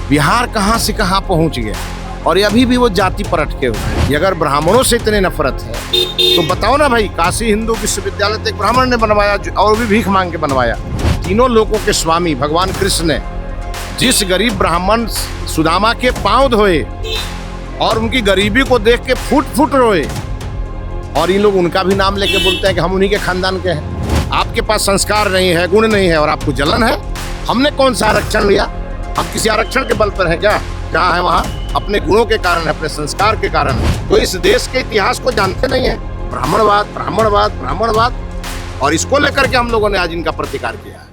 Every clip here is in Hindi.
बिहार कहाँ से कहाँ पहुँच गया और ये अभी भी वो जाति पर अटके हुए हैं। ये अगर ब्राह्मणों से इतनी नफरत है तो बताओ ना भाई, काशी हिंदू विश्वविद्यालय तो एक ब्राह्मण ने बनवाया और भी भीख मांग के बनवाया। तीनों लोगों के स्वामी भगवान कृष्ण ने जिस गरीब ब्राह्मण सुदामा के पांव धोए और उनकी गरीबी को देख के फुट फुट रोए, और इन लोग उनका भी नाम लेके बोलते हैं कि हम उन्हीं के खानदान के हैं। आपके पास संस्कार नहीं है, गुण नहीं है और आपको जलन है। हमने कौन सा आरक्षण लिया? हम किसी आरक्षण के बल पर है क्या? जहाँ है वहाँ अपने गुणों के कारण, अपने संस्कार के कारण। तो इस देश के इतिहास को जानते नहीं है। ब्राह्मणवाद ब्राह्मणवाद ब्राह्मणवाद, और इसको लेकर के हम लोगों ने आज इनका प्रतिकार किया है।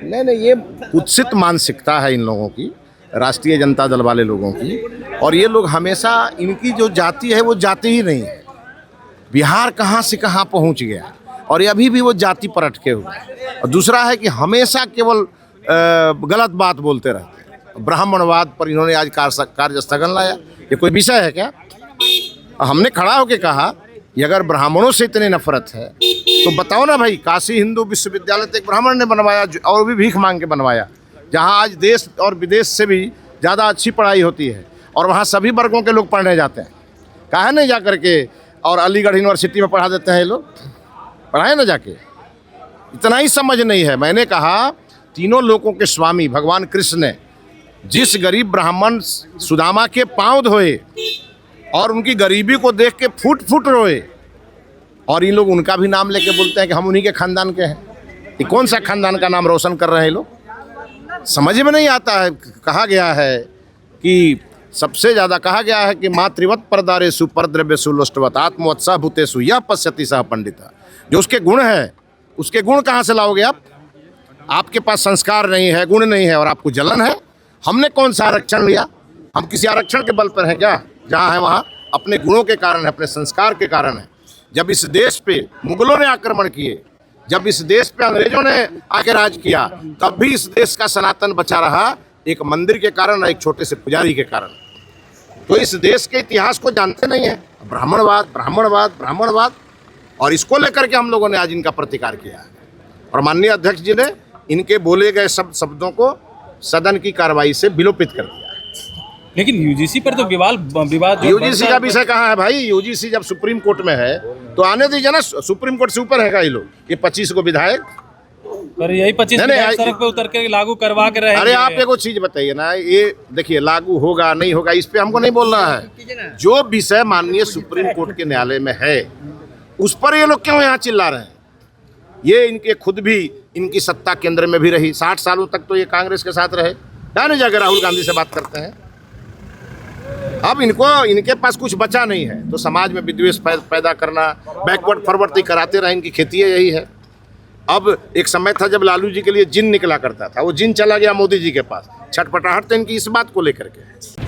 नहीं, ये कुत्सित मानसिकता है इन लोगों की, राष्ट्रीय जनता दल वाले लोगों की। और ये लोग हमेशा, इनकी जो जाति है वो जाति ही नहीं है। बिहार कहाँ से कहाँ पहुँच गया और ये अभी भी वो जाति पर अटके हुए हैं। और दूसरा है कि हमेशा केवल गलत बात बोलते रहते हैं। ब्राह्मणवाद पर इन्होंने आज कार्य स्थगन लाया। ये कोई विषय है क्या? हमने खड़ा होकर कहा कि अगर ब्राह्मणों से इतनी नफरत है तो बताओ ना भाई, काशी हिंदू विश्वविद्यालय तो एक ब्राह्मण ने बनवाया और भी भीख मांग के बनवाया, जहाँ आज देश और विदेश से भी ज़्यादा अच्छी पढ़ाई होती है और वहाँ सभी वर्गों के लोग पढ़ने जाते हैं। काहे नहीं जा करके और अलीगढ़ यूनिवर्सिटी में पढ़ा देते हैं ये लोग? पढ़ाए ना जाके। इतना ही समझ नहीं है। मैंने कहा तीनों लोगों के स्वामी भगवान कृष्ण ने जिस गरीब ब्राह्मण सुदामा के पांव धोए और उनकी गरीबी को देख के फुट फुट रोए, और इन लोग उनका भी नाम लेके बोलते हैं कि हम उन्हीं के खानदान के हैं। ये कौन सा खानदान का नाम रोशन कर रहे हैं लोग? समझ में नहीं आता है। कहा गया है कि सबसे ज़्यादा कहा गया है कि मातृवत परदारेषु परद्रव्येषु लोष्टवत आत्मवत्सह भूतेषु यह पश्यति सह पंडिता। जो उसके गुण है, उसके गुण कहाँ से लाओगे आप? आपके पास संस्कार नहीं है, गुण नहीं है और आपको जलन है। हमने कौन सा आरक्षण लिया? हम किसी आरक्षण के बल पर है क्या? जहाँ है वहाँ अपने गुणों के कारण है, अपने संस्कार के कारण है। जब इस देश पे मुगलों ने आक्रमण किए, जब इस देश पे अंग्रेजों ने आके राज किया, तब भी इस देश का सनातन बचा रहा एक मंदिर के कारण और एक छोटे से पुजारी के कारण। तो इस देश के इतिहास को जानते नहीं है। ब्राह्मणवाद ब्राह्मणवाद ब्राह्मणवाद, और इसको लेकर के हम लोगों ने आज इनका प्रतिकार किया है। और माननीय अध्यक्ष जी ने इनके बोले गए शब्दों को सदन की कार्रवाई से विलोपित कर दिया। लेकिन यूजीसी पर तो विवाद यूजीसी का विषय कहाँ है भाई? यूजीसी जब सुप्रीम कोर्ट में है तो आने दीजिए ना। सुप्रीम कोर्ट से ऊपर है ये लोग, ये 25 को विधायक, पर यही 25 सड़क पे उतर के लागू करवा के रहे। अरे आप एक चीज बताइए ना, ये देखिए लागू होगा नहीं होगा इस पे हमको नहीं बोलना है। जो विषय माननीय सुप्रीम कोर्ट के न्यायालय में है उस पर ये लोग क्यों यहाँ चिल्ला रहे हैं? ये इनके खुद भी, इनकी सत्ता केंद्र में भी रही 60 सालों तक, तो ये कांग्रेस के साथ रहे। क्या नहीं जाकर राहुल गांधी से बात करते हैं? अब इनके पास कुछ बचा नहीं है तो समाज में विद्वेष पैदा करना, बैकवर्ड फॉरवर्ड कराते रहे। इनकी खेती यही है। अब एक समय था जब लालू जी के लिए जिन निकला करता था, वो जिन चला गया मोदी जी के पास। छटपटाहट तो इनकी इस बात को लेकर के है।